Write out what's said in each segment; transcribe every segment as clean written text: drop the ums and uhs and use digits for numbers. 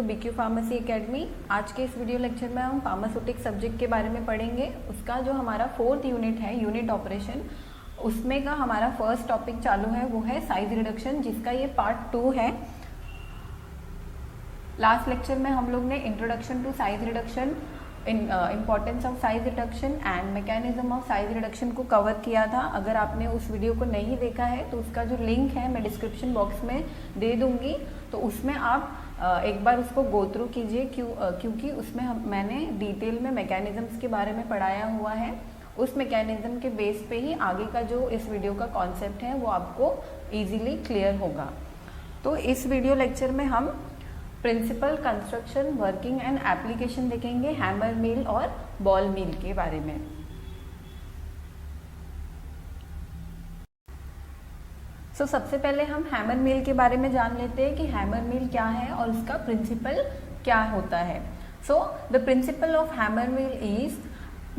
BQ pharmacy academy. आज के इस वीडियो लेक्चर में हम फार्मास्यूटिक सब्जेक्ट के बारे में पढ़ेंगे। उसका जो हमारा 4th यूनिट है, यूनिट ऑपरेशन, उसमें का हमारा फर्स्ट टॉपिक चालू है, वो है साइज रिडक्शन, जिसका ये पार्ट 2 है। लास्ट लेक्चर में हम लोग ने introduction to size reduction, importance of size reduction and mechanism of size reduction को कवर किया था। अगर आपने उस वीडियो को नहीं देखा है तो उसका जो लिंक है मैं डिस्क्रिप्शन बॉक्स में दे दूंगी, तो उसमें आप एक बार उसको गो थ्रू कीजिए, क्योंकि उसमें मैंने डिटेल में मैकेनिज्म्स के बारे में पढ़ाया हुआ है। उस मैकेनिज्म के बेस पे ही आगे का जो इस वीडियो का कॉन्सेप्ट है वो आपको ईजिली क्लियर होगा। तो इस वीडियो लेक्चर में हम principle, construction, working and application देखेंगे हैमर मिल और बॉल मिल के बारे में। सबसे पहले हम हैमर मिल के बारे में जान लेते हैं कि हैमर मिल क्या है और उसका प्रिंसिपल क्या होता है। The principle of hammer mill is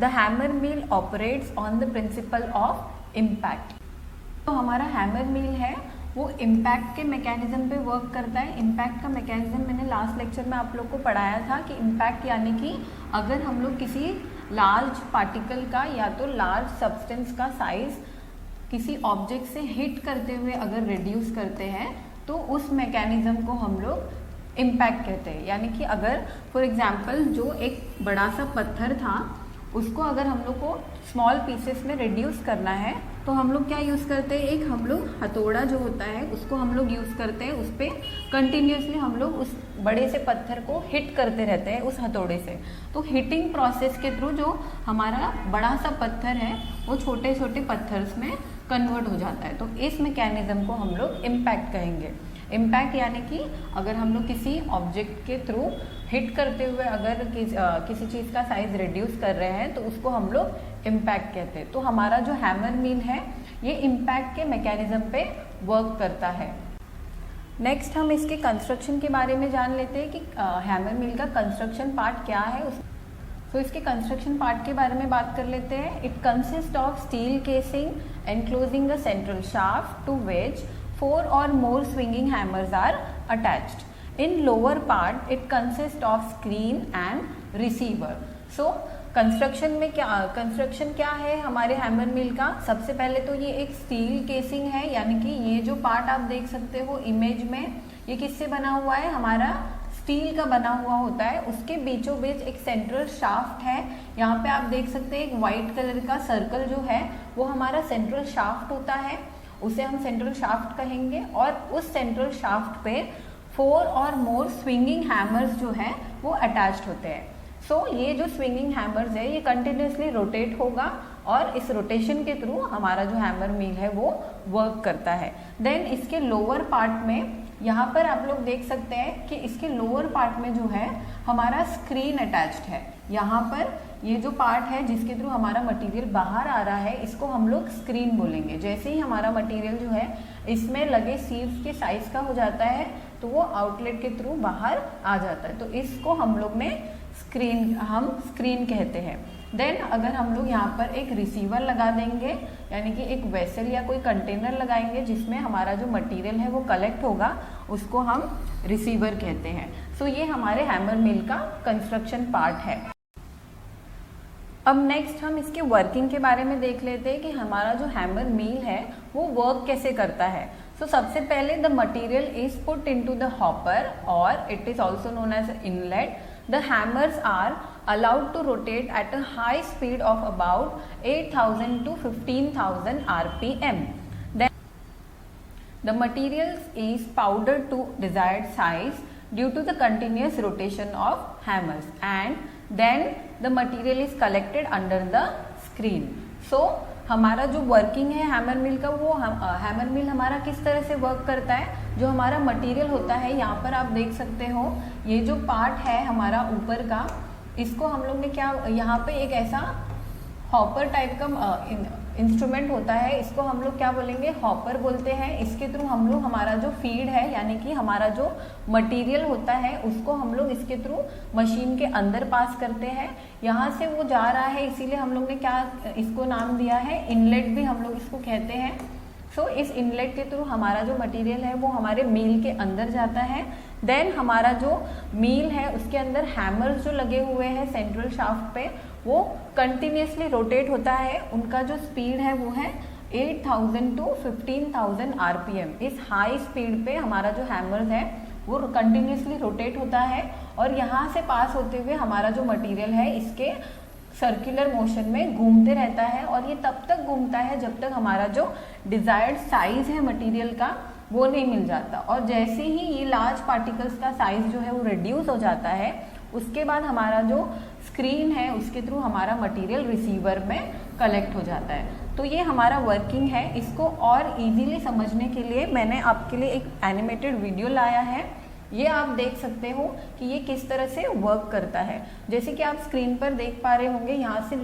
the hammer mill operates on the principle of impact. तो हमारा हैमर मिल है वो इम्पैक्ट के मैकेनिज्म पे वर्क करता है। इम्पैक्ट का मैकेनिज्म मैंने लास्ट लेक्चर में आप लोग को पढ़ाया था कि इम्पैक्ट यानी कि अगर हम लोग किसी लार्ज पार्टिकल का या तो लार्ज सब्सटेंस का साइज किसी ऑब्जेक्ट से हिट करते हुए अगर रिड्यूस करते हैं तो उस मैकेनिज्म को हम लोग इम्पैक्ट कहते हैं। यानी कि अगर फॉर एग्जांपल जो एक बड़ा सा पत्थर था उसको अगर हम लोग को स्मॉल पीसेस में रिड्यूस करना है तो हम लोग क्या यूज़ करते हैं, एक हम लोग हथौड़ा जो होता है उसको हम लोग यूज़ करते हैं, उस पर कंटिन्यूसली हम लोग उस बड़े से पत्थर को हिट करते रहते हैं उस हथौड़े से। तो हिटिंग प्रोसेस के थ्रू जो हमारा बड़ा सा पत्थर है वो छोटे छोटे पत्थर्स में कन्वर्ट हो जाता है। तो इस मैकेनिज्म को हम लोग इम्पैक्ट कहेंगे। इम्पैक्ट यानी कि अगर हम लोग किसी ऑब्जेक्ट के थ्रू हिट करते हुए अगर किसी चीज़ का साइज रिड्यूस कर रहे हैं तो उसको हम लोग इम्पैक्ट कहते हैं। तो हमारा जो हैमर मिल है ये इम्पैक्ट के मैकेनिज्म पे वर्क करता है। नेक्स्ट हम इसके कंस्ट्रक्शन के बारे में जान लेते हैं कि हैमर मिल का कंस्ट्रक्शन पार्ट क्या है। तो इसके कंस्ट्रक्शन पार्ट के बारे में बात कर लेते हैं। It consist of steel casing enclosing a central shaft to which 4 or more swinging hammers are attached. In lower part, it consists of screen and receiver. So, construction क्या है हमारे हैमर मिल का। सबसे पहले तो ये एक स्टील केसिंग है, यानी कि ये जो पार्ट आप देख सकते हो इमेज में, ये किससे बना हुआ है, हमारा स्टील का बना हुआ होता है। उसके बीचों बीच एक सेंट्रल शाफ्ट है। यहाँ पे आप देख सकते हैं एक वाइट कलर का सर्कल जो है वो हमारा सेंट्रल शाफ्ट होता है, उसे हम सेंट्रल शाफ्ट कहेंगे। और उस सेंट्रल शाफ्ट पे 4 or more स्विंगिंग हैमर्स जो है वो अटैच्ड होते हैं। ये जो स्विंगिंग हैमर्स है ये कंटिन्यूसली रोटेट होगा और इस रोटेशन के थ्रू हमारा जो हैमर मिल है वो वर्क करता है। देन इसके लोअर पार्ट में यहाँ पर आप लोग देख सकते हैं कि इसके लोअर पार्ट में जो है हमारा स्क्रीन अटैच्ड है। यहाँ पर ये जो पार्ट है जिसके थ्रू हमारा मटेरियल बाहर आ रहा है इसको हम लोग स्क्रीन बोलेंगे। जैसे ही हमारा मटेरियल जो है इसमें लगे सीव्स के साइज का हो जाता है तो वो आउटलेट के थ्रू बाहर आ जाता है, तो इसको हम लोग ने स्क्रीन कहते हैं। देन अगर हम लोग यहाँ पर एक रिसीवर लगा देंगे, यानी कि एक वेसल या कोई कंटेनर लगाएंगे जिसमें हमारा जो मटेरियल है वो कलेक्ट होगा, उसको हम रिसीवर कहते हैं। ये हमारे हैमर मिल का कंस्ट्रक्शन पार्ट है। अब नेक्स्ट हम इसके वर्किंग के बारे में देख लेते हैं कि हमारा जो हैमर मिल है वो वर्क कैसे करता है। सबसे पहले the material is put into the hopper और it is also known as inlet. The hammers are allowed to rotate at a high speed of about 8,000 to 15,000 RPM. Then the material is powdered to desired size due to the continuous rotation of hammers, and then the material is collected under the screen. हमारा जो working है hammer mill का, वो hammer mill हमारा किस तरह से work करता है। जो हमारा मटेरियल होता है यहाँ पर आप देख सकते हो ये जो पार्ट है हमारा ऊपर का, इसको हम लोग ने क्या, यहाँ पे एक ऐसा हॉपर टाइप का इंस्ट्रूमेंट होता है, इसको हम लोग क्या बोलेंगे, हॉपर बोलते हैं। इसके थ्रू हम लोग हमारा जो फीड है यानी कि हमारा जो मटेरियल होता है उसको हम लोग इसके थ्रू मशीन के अंदर पास करते हैं। यहाँ से वो जा रहा है, इसीलिए हम लोग ने क्या इसको नाम दिया है, इनलेट भी हम लोग इसको कहते हैं। सो इस इनलेट के थ्रू हमारा जो मटेरियल है वो हमारे मील के अंदर जाता है। देन हमारा जो मील है उसके अंदर हैमर्स जो लगे हुए हैं सेंट्रल शाफ्ट पे, वो कंटिन्यूसली रोटेट होता है। उनका जो स्पीड है वो है 8000 टू 15000 RPM। इस हाई स्पीड पे हमारा जो हैमर्स है वो कंटिन्यूसली रोटेट होता है और यहाँ से पास होते हुए हमारा जो मटेरियल है इसके सर्कुलर मोशन में घूमते रहता है और ये तब तक घूमता है जब तक हमारा जो डिजायर्ड साइज है मटेरियल का वो नहीं मिल जाता। और जैसे ही ये लार्ज पार्टिकल्स का साइज जो है वो रिड्यूस हो जाता है, उसके बाद हमारा जो स्क्रीन है उसके थ्रू हमारा मटेरियल रिसीवर में कलेक्ट हो जाता है। तो ये हमारा वर्किंग है। इसको और इजीली समझने के लिए मैंने आपके लिए एक एनिमेटेड वीडियो लाया है। ये आप देख सकते हो कि ये किस तरह से वर्क करता है। जैसे कि आप स्क्रीन पर देख पा रहे होंगे, यहाँ से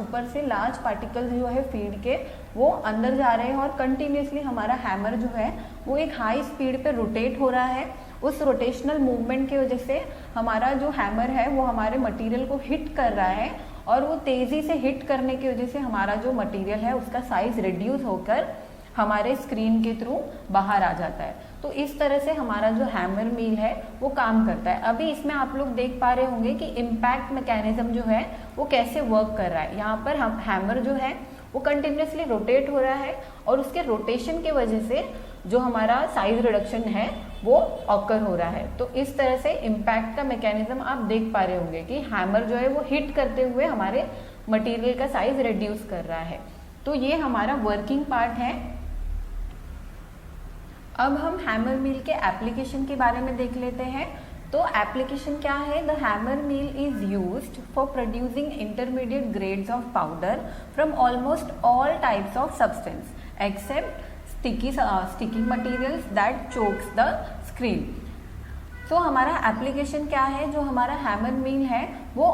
ऊपर से लार्ज पार्टिकल्स जो है फीड के वो अंदर जा रहे हैं और कंटिन्यूसली हमारा हैमर जो है वो एक हाई स्पीड पे रोटेट हो रहा है। उस रोटेशनल मूवमेंट की वजह से हमारा जो हैमर है वो हमारे मटेरियल को हिट कर रहा है और वो तेज़ी से हिट करने की वजह से हमारा जो मटेरियल है उसका साइज रिड्यूस होकर हमारे स्क्रीन के थ्रू बाहर आ जाता है। तो इस तरह से हमारा जो हैमर मील है वो काम करता है। अभी इसमें आप लोग देख पा रहे होंगे कि इम्पैक्ट मैकेनिज्म जो है वो कैसे वर्क कर रहा है। यहाँ पर हम हैमर जो है वो कंटिन्यूसली रोटेट हो रहा है और उसके रोटेशन के वजह से जो हमारा साइज रिडक्शन है वो ऑकर हो रहा है। तो इस तरह से इम्पैक्ट का मैकेनिज्म आप देख पा रहे होंगे कि हैमर जो है वो हिट करते हुए हमारे मटेरियल का साइज रिड्यूस कर रहा है। तो ये हमारा वर्किंग पार्ट है। अब हम हैमर मील के एप्लीकेशन के बारे में देख लेते हैं। तो एप्लीकेशन क्या है? The hammer mill is used for producing intermediate grades of powder from almost all types of substance except sticky materials that chokes the screen। तो हमारा एप्लीकेशन क्या है? जो हमारा हैमर मील है वो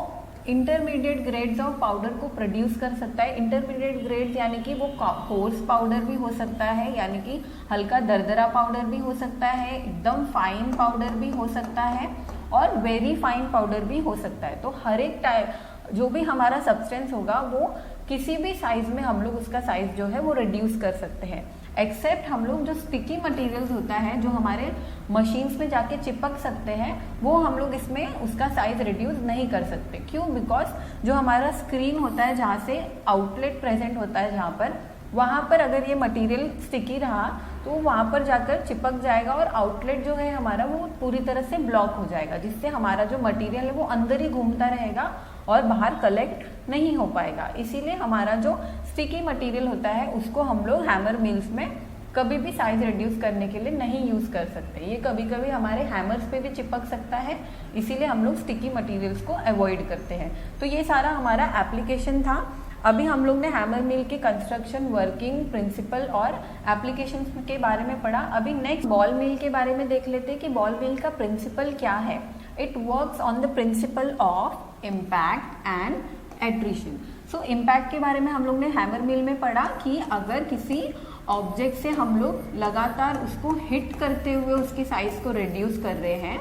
इंटरमीडिएट ग्रेड्स ऑफ पाउडर को प्रोड्यूस कर सकता है। इंटरमीडिएट ग्रेड्स यानी कि वो कोर्स पाउडर भी हो सकता है, यानी कि हल्का दरदरा पाउडर भी हो सकता है, एकदम फाइन पाउडर भी हो सकता है और वेरी फाइन पाउडर भी हो सकता है। तो हर एक टाइप जो भी हमारा सब्सटेंस होगा वो किसी भी साइज में हम लोग उसका साइज जो है वो रिड्यूस कर सकते हैं। एक्सेप्ट हम लोग जो स्टिकी मटेरियल्स होता है जो हमारे मशीन्स में जाके चिपक सकते हैं वो हम लोग इसमें उसका साइज रिड्यूस नहीं कर सकते। क्यों? बिकॉज जो हमारा स्क्रीन होता है जहाँ से आउटलेट प्रेजेंट होता है जहाँ पर, वहाँ पर अगर ये मटेरियल स्टिकी रहा तो वहाँ पर जाकर चिपक जाएगा और आउटलेट जो है हमारा वो पूरी तरह से ब्लॉक हो जाएगा, जिससे हमारा जो मटेरियल है वो अंदर ही घूमता रहेगा और बाहर कलेक्ट नहीं हो पाएगा। इसीलिए हमारा जो स्टिकी मटेरियल होता है उसको हम लोग हैमर मिल्स में कभी भी साइज रिड्यूस करने के लिए नहीं यूज़ कर सकते। ये कभी कभी हमारे हैमर्स पे भी चिपक सकता है, इसीलिए हम लोग स्टिकी मटेरियल्स को अवॉइड करते हैं। तो ये सारा हमारा एप्लीकेशन था। अभी हम लोग ने हैमर मिल के कंस्ट्रक्शन, वर्किंग, प्रिंसिपल और एप्लीकेशन के बारे में पढ़ा। अभी नेक्स्ट बॉल मिल के बारे में देख लेते हैं कि बॉल मिल का प्रिंसिपल क्या है। It works on the principle of impact and attrition. So impact के बारे में हम लोग ने हैमर मिल में पढ़ा कि अगर किसी ऑब्जेक्ट से हम लोग लगातार उसको हिट करते हुए उसकी साइज को रिड्यूस कर रहे हैं,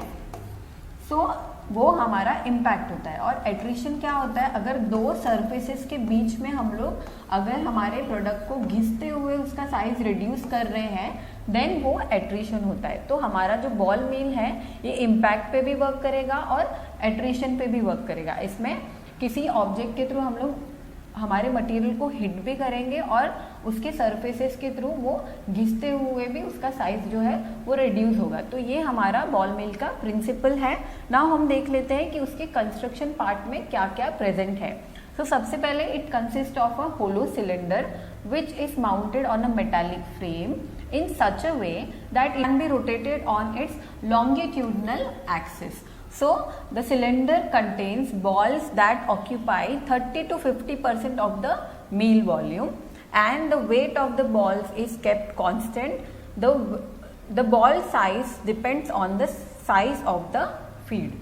सो वो हमारा इम्पैक्ट होता है। और एट्रिशन क्या होता है? अगर दो सरफेसेस के बीच में हम लोग अगर हमारे प्रोडक्ट को घिसते हुए उसका साइज रिड्यूस कर रहे हैं देन वो एट्रिशन होता है। तो हमारा जो बॉल मिल है ये इम्पैक्ट पे भी वर्क करेगा और एट्रिशन पे भी वर्क करेगा। इसमें किसी ऑब्जेक्ट के थ्रू हम लोग हमारे मटेरियल को हिट भी करेंगे और उसके सरफेसेस के थ्रू वो घिसते हुए भी उसका साइज जो है वो रिड्यूस होगा। तो ये हमारा बॉल मिल का प्रिंसिपल है। नाउ हम देख लेते हैं कि उसके कंस्ट्रक्शन पार्ट में क्या क्या प्रेजेंट है। तो सबसे पहले it consist of a hollow cylinder which is mounted on a metallic frame in such a way that it can be rotated on its longitudinal axis. So the cylinder contains balls that occupy 30 to 50% of the meal volume and the weight of the balls is kept constant. The ball size depends on the size of the feed.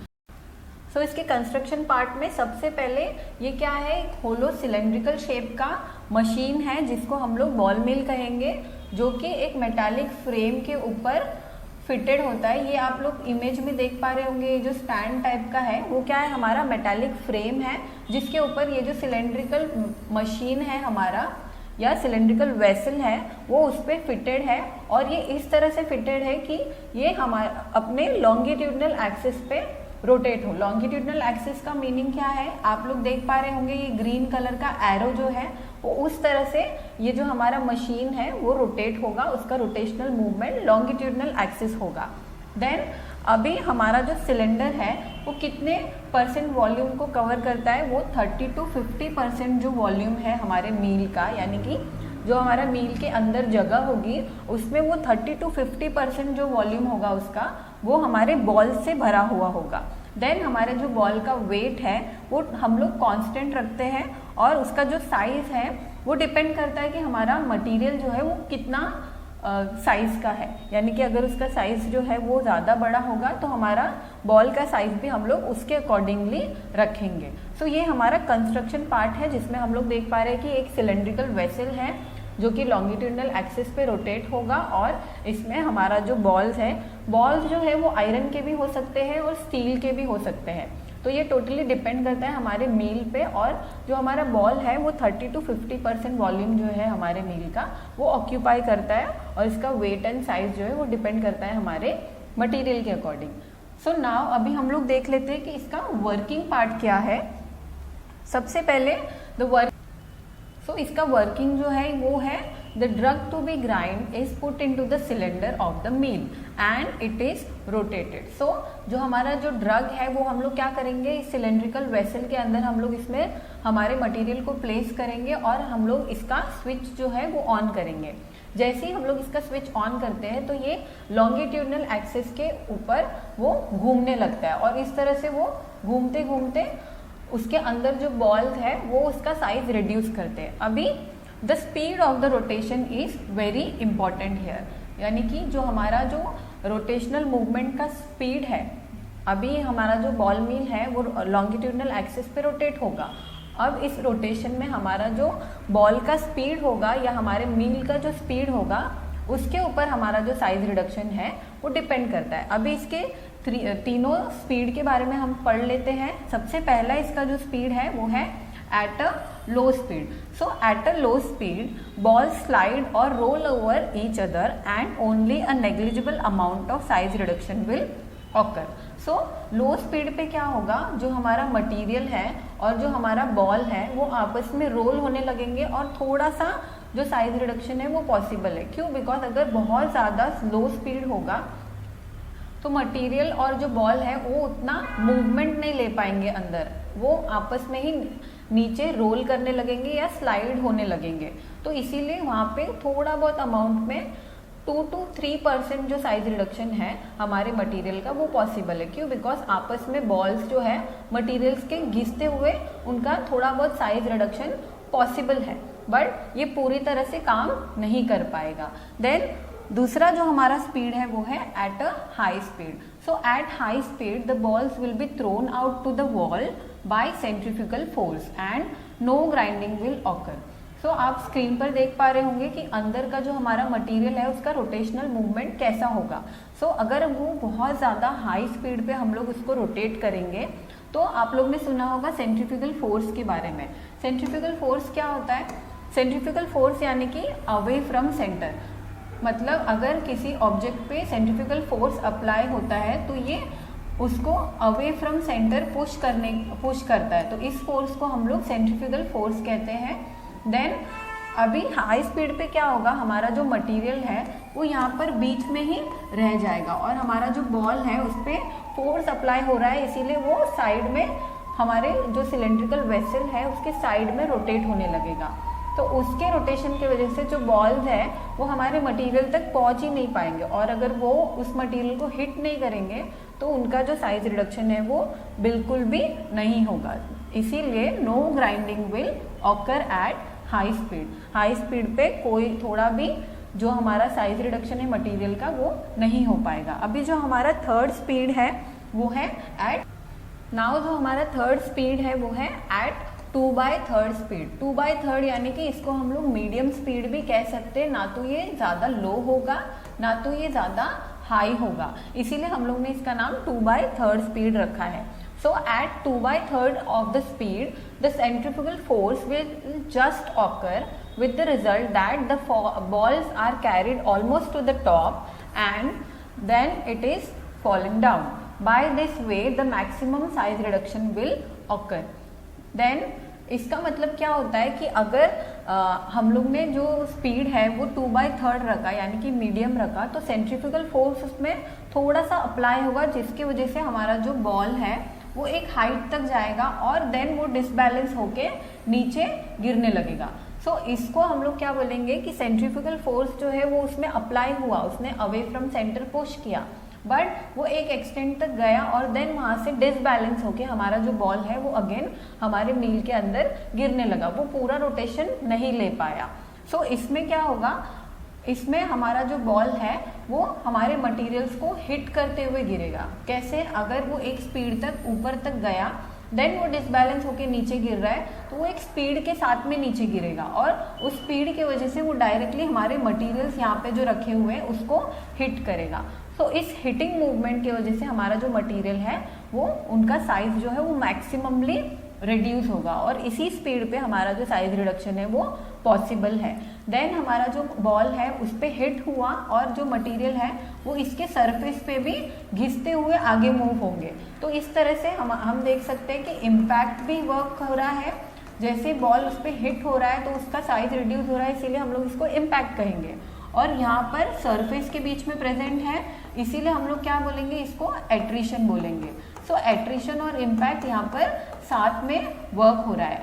So इसके construction part में सबसे पहले ये क्या है? होलो cylindrical shape का machine है जिसको हम लोग बॉल मिल कहेंगे, जो कि एक मेटालिक फ्रेम के ऊपर फिटेड होता है। ये आप लोग इमेज में देख पा रहे होंगे, ये जो स्टैंड टाइप का है वो क्या है? हमारा मेटालिक फ्रेम है जिसके ऊपर ये जो सिलेंड्रिकल मशीन है हमारा या सिलेंड्रिकल वेसल है वो उस पर फिटेड है, और ये इस तरह से फिटेड है कि ये हमारे अपने लॉन्गिट्यूडनल एक्सिस पे रोटेट हो। लॉन्गिट्यूडनल एक्सिस का मीनिंग क्या है, आप लोग देख पा रहे होंगे, ये ग्रीन कलर का एरो जो है वो उस तरह से ये जो हमारा मशीन है वो रोटेट होगा, उसका रोटेशनल मूवमेंट लॉन्गिट्यूडनल एक्सिस होगा। देन अभी हमारा जो सिलेंडर है वो कितने % वॉल्यूम को कवर करता है, वो 30 to 50% जो वॉल्यूम है हमारे मील का, यानी कि जो हमारा मील के अंदर जगह होगी उसमें वो 30 to 50% जो वॉल्यूम होगा उसका वो हमारे बॉल से भरा हुआ होगा। देन हमारे जो बॉल का वेट है वो हम लोग कांस्टेंट रखते हैं, और उसका जो साइज है वो डिपेंड करता है कि हमारा मटेरियल जो है वो कितना साइज का है, यानी कि अगर उसका साइज जो है वो ज़्यादा बड़ा होगा तो हमारा बॉल का साइज भी हम लोग उसके अकॉर्डिंगली रखेंगे। सो ये हमारा कंस्ट्रक्शन पार्ट है जिसमें हम लोग देख पा रहे हैं कि एक सिलेंड्रिकल वेसल है जो कि लॉन्गिट्यूडनल एक्सिस पे रोटेट होगा, और इसमें हमारा जो बॉल्स है, बॉल्स जो है वो आयरन के भी हो सकते हैं और स्टील के भी हो सकते हैं। तो ये टोटली डिपेंड करता है हमारे मील पे, और जो हमारा बॉल है वो 30 to 50% वॉल्यूम जो है हमारे मील का वो ऑक्यूपाई करता है, और इसका वेट एंड साइज जो है वो डिपेंड करता है हमारे मटेरियल के अकॉर्डिंग। सो नाउ अभी हम लोग देख लेते हैं कि इसका वर्किंग पार्ट क्या है। सबसे पहले इसका वर्किंग जो है वो है the drug to be grind is put into the cylinder of the mill and it is rotated. So जो हमारा जो ड्रग है वो हम लोग क्या करेंगे, इस सिलेंड्रिकल वेसल के अंदर हम लोग इसमें हमारे मटेरियल को प्लेस करेंगे, और हम लोग इसका स्विच जो है वो ऑन करेंगे। जैसे ही हम लोग इसका स्विच ऑन करते हैं तो ये लॉन्गिट्यूडनल एक्सिस के ऊपर वो घूमने लगता है, और इस तरह से वो घूमते घूमते उसके अंदर जो बॉल्स है वो उसका साइज रिड्यूस करते हैं। अभी the speed of the rotation is very important here, यानी कि जो हमारा जो रोटेशनल मूवमेंट का स्पीड है, अभी हमारा जो बॉल मिल है वो लॉन्गिट्यूडनल एक्सिस पे रोटेट होगा। अब इस रोटेशन में हमारा जो बॉल का स्पीड होगा या हमारे मील का जो स्पीड होगा उसके ऊपर हमारा जो साइज रिडक्शन है वो डिपेंड करता है। अभी इसके तीनों स्पीड के बारे में हम पढ़ लेते हैं। सबसे पहला इसका जो स्पीड है वो है at a low speed. So at a low speed ball slide और roll over each other and only a negligible amount of size reduction will occur. So low speed पे क्या होगा, जो हमारा मटेरियल है और जो हमारा बॉल है वो आपस में रोल होने लगेंगे, और थोड़ा सा जो साइज रिडक्शन है वो पॉसिबल है। क्यों? बिकॉज अगर बहुत ज़्यादा लो स्पीड होगा तो मटेरियल और जो बॉल है वो उतना मूवमेंट नहीं ले पाएंगे अंदर, वो आपस में ही नीचे रोल करने लगेंगे या स्लाइड होने लगेंगे। तो इसीलिए वहाँ पे थोड़ा बहुत अमाउंट में 2 to 3% जो साइज रिडक्शन है हमारे मटेरियल का वो पॉसिबल है। क्यों? बिकॉज आपस में बॉल्स जो है मटेरियल्स के घिसते हुए उनका थोड़ा बहुत साइज रिडक्शन पॉसिबल है, बट ये पूरी तरह से काम नहीं कर पाएगा। देन दूसरा जो हमारा स्पीड है वो है at a high speed. So at high speed the balls will be thrown out to the wall by centrifugal force and no grinding will occur. So आप स्क्रीन पर देख पा रहे होंगे कि अंदर का जो हमारा मटेरियल है उसका रोटेशनल मूवमेंट कैसा होगा। सो अगर वो बहुत ज़्यादा हाई स्पीड पे हम लोग उसको रोटेट करेंगे तो आप लोग ने सुना होगा सेंट्रीफ्यूगल फोर्स के बारे में। सेंट्रीफ्यूगल फोर्स क्या होता है? सेंट्रीफ्यूगल फोर्स यानी कि अवे फ्रॉम सेंटर, मतलब अगर किसी ऑब्जेक्ट पे सेंट्रीफ्यूगल फोर्स अप्लाई होता है तो ये उसको अवे फ्रॉम सेंटर पुश करता है, तो इस फोर्स को हम लोग सेंट्रीफ्यूगल फोर्स कहते हैं। देन अभी हाई स्पीड पे क्या होगा, हमारा जो मटेरियल है वो यहाँ पर बीच में ही रह जाएगा और हमारा जो बॉल है उस पर फोर्स अप्लाई हो रहा है, इसीलिए वो साइड में हमारे जो सिलेंड्रिकल वेसल है उसके साइड में रोटेट होने लगेगा। तो उसके रोटेशन की वजह से जो बॉल्स है वो हमारे मटेरियल तक पहुंच ही नहीं पाएंगे, और अगर वो उस मटेरियल को हिट नहीं करेंगे तो उनका जो साइज रिडक्शन है वो बिल्कुल भी नहीं होगा। इसीलिए no grinding will occur at high speed. High speed पे कोई थोड़ा भी जो हमारा साइज रिडक्शन है मटेरियल का वो नहीं हो पाएगा। अभी जो हमारा थर्ड स्पीड है वो है एट जो हमारा थर्ड स्पीड है वो है एट 2/3 स्पीड। 2/3 यानी कि इसको हम लोग मीडियम स्पीड भी कह सकते हैं, ना तो ये ज़्यादा लो होगा ना तो ये ज़्यादा हाई होगा, इसीलिए हम लोग ने इसका नाम 2/3 स्पीड रखा है। So at 2/3 of the speed the centrifugal force will just occur with the result that the balls are carried almost to the top and then it is falling down. By this way the maximum size reduction will occur. Then इसका मतलब क्या होता है कि अगर हम लोग ने जो स्पीड है वो 2/3 रखा यानी कि मीडियम रखा, तो सेंट्रीफ्यूगल फोर्स उसमें थोड़ा सा अप्लाई होगा, जिसकी वजह से हमारा जो बॉल है वो एक हाइट तक जाएगा और देन वो डिसबैलेंस होके नीचे गिरने लगेगा. सो इसको हम लोग क्या बोलेंगे कि सेंट्रीफ्यूगल फोर्स जो है वो उसमें अप्लाई हुआ, उसने अवे फ्रॉम सेंटर पुश किया, बट वो एक एक्सटेंट तक गया और देन वहाँ से डिसबैलेंस होके हमारा जो बॉल है वो अगेन हमारे मील के अंदर गिरने लगा, वो पूरा रोटेशन नहीं ले पाया. सो इसमें क्या होगा, इसमें हमारा जो बॉल है वो हमारे मटेरियल्स को हिट करते हुए गिरेगा. कैसे, अगर वो एक स्पीड तक ऊपर तक गया देन वो डिसबैलेंस होके नीचे गिर रहा है तो वो एक स्पीड के साथ में नीचे गिरेगा और उस स्पीड की वजह से वो डायरेक्टली हमारे मटेरियल्स यहाँ पे जो रखे हुए हैं उसको हिट करेगा. तो इस हिटिंग मूवमेंट की वजह से हमारा जो मटेरियल है वो उनका साइज जो है वो मैक्सिममली रिड्यूस होगा और इसी स्पीड पे हमारा जो साइज रिडक्शन है वो पॉसिबल है. देन हमारा जो बॉल है उस पर हिट हुआ और जो मटेरियल है वो इसके सरफेस पे भी घिसते हुए आगे मूव होंगे. तो इस तरह से हम देख सकते हैं कि इम्पैक्ट भी वर्क हो रहा है. जैसे बॉल उस पर हिट हो रहा है तो उसका साइज रिड्यूस हो रहा है, इसीलिए हम लोग इसको इम्पैक्ट कहेंगे. और यहाँ पर सरफेस के बीच में प्रेजेंट है, इसीलिए हम लोग क्या बोलेंगे, इसको एट्रिशन बोलेंगे. सो एट्रिशन और इम्पैक्ट यहाँ पर साथ में वर्क हो रहा है.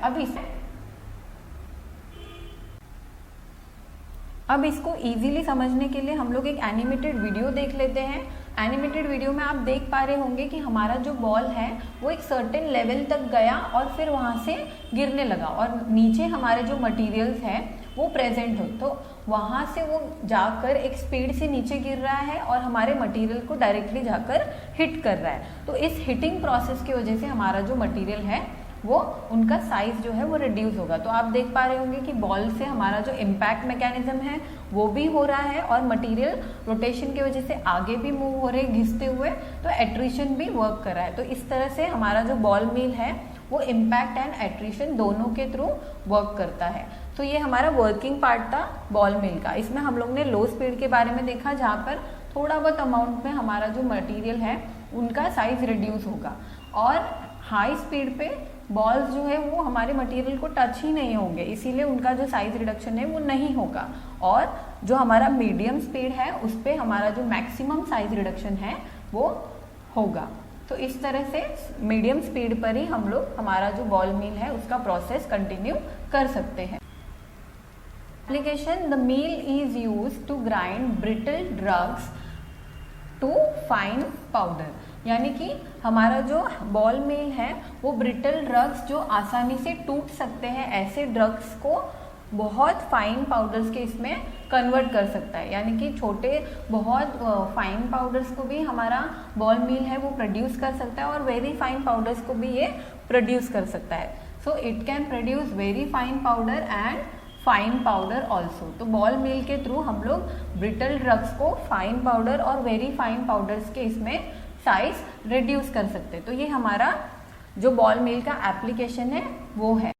अब इसको इजीली समझने के लिए हम लोग एक एनिमेटेड वीडियो देख लेते हैं. एनिमेटेड वीडियो में आप देख पा रहे होंगे कि हमारा जो बॉल है वो एक सर्टेन लेवल तक गया और फिर वहाँ से गिरने लगा और नीचे हमारे जो मटेरियल्स हैं वो प्रेजेंट हो, तो वहाँ से वो जाकर एक स्पीड से नीचे गिर रहा है और हमारे मटेरियल को डायरेक्टली जाकर हिट कर रहा है. तो इस हिटिंग प्रोसेस की वजह से हमारा जो मटेरियल है वो उनका साइज जो है वो रिड्यूस होगा. तो आप देख पा रहे होंगे कि बॉल से हमारा जो इम्पैक्ट मैकेनिज्म है वो भी हो रहा है और मटेरियल रोटेशन की वजह से आगे भी मूव हो रहे हैं घिसते हुए, तो एट्रिशन भी वर्क कर रहा है. तो इस तरह से हमारा जो बॉल मिल है वो इम्पैक्ट एंड एट्रिशन दोनों के थ्रू वर्क करता है. तो ये हमारा वर्किंग पार्ट था बॉल मिल का. इसमें हम लोग ने लो स्पीड के बारे में देखा जहाँ पर थोड़ा बहुत अमाउंट में हमारा जो मटेरियल है उनका साइज रिड्यूस होगा और हाई स्पीड पे बॉल्स जो है वो हमारे मटेरियल को टच ही नहीं होंगे, इसीलिए उनका जो साइज रिडक्शन है वो नहीं होगा. और जो हमारा मीडियम स्पीड है उस पर हमारा जो मैक्सिमम साइज रिडक्शन है वो होगा. तो इस तरह से मीडियम स्पीड पर ही हम लोग हमारा जो बॉल मिल है उसका प्रोसेस कंटिन्यू कर सकते हैं. Application, the mill is used to grind brittle drugs to fine powder. यानी कि हमारा जो बॉल मिल है वो ब्रिटल ड्रग्स जो आसानी से टूट सकते हैं ऐसे ड्रग्स को बहुत फाइन पाउडर्स के इसमें कन्वर्ट कर सकता है. यानी कि छोटे बहुत फाइन पाउडर्स को भी हमारा बॉल मिल है वो प्रोड्यूस कर सकता है और वेरी फाइन पाउडर्स को भी ये प्रोड्यूस कर सकता है. So it can produce very fine powder and fine powder also. तो बॉल मिल के थ्रू हम लोग ब्रिटल ड्रग्स को फाइन पाउडर और वेरी फाइन पाउडर्स के इसमें साइज रिड्यूस कर सकते हैं. तो ये हमारा जो बॉल मिल का एप्लीकेशन है वो है.